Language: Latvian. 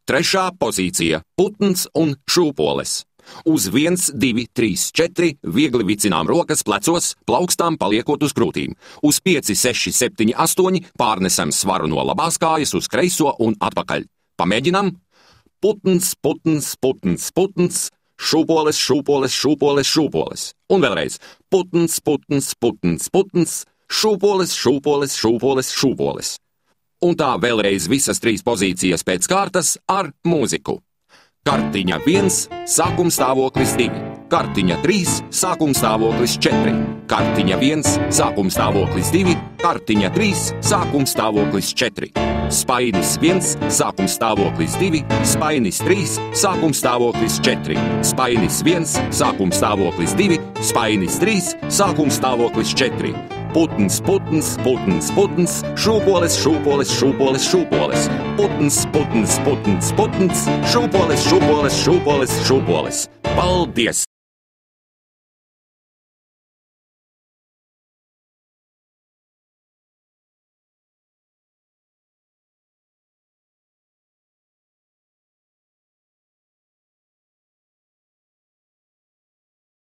Trešā pozīcija – putns un šūpoles. Uz 1, 2, 3, 4 viegli vicinām rokas plecos, plaukstām paliekot uz krūtīm. Uz 5, 6, 7, 8 pārnesam svaru no labās kājas uz kreiso un atpakaļ. Pamēģinām. Putns, putns, putns, putns, šūpoles, šūpoles, šūpoles, šūpoles. Un vēlreiz. Putns, putns, putns, putns, šūpoles, šūpoles, šūpoles, šūpoles. Un tā vēlreiz visas 3 pozīcijas pēc kārtas ar mūziku. Kartiņa 1, sākumstāvoklis 2, kartiņa 3, sākumstāvoklis 4, kartiņa 1, sākumstāvoklis 2, kartiņa 3, sākumstāvoklis 4, spainis 1, sākumstāvoklis 2, spainis 3, sākumstāvoklis 4, spainis 1, sākumstāvoklis 2, spainis 3, sākumstāvoklis 4. Putns, putns, putns, putns, šūpoles, šūpoles, šūpoles, šūpoles. Putns, putns, putns, putns, šūpoles, šūpoles, šūpoles, šūpoles. Paldies!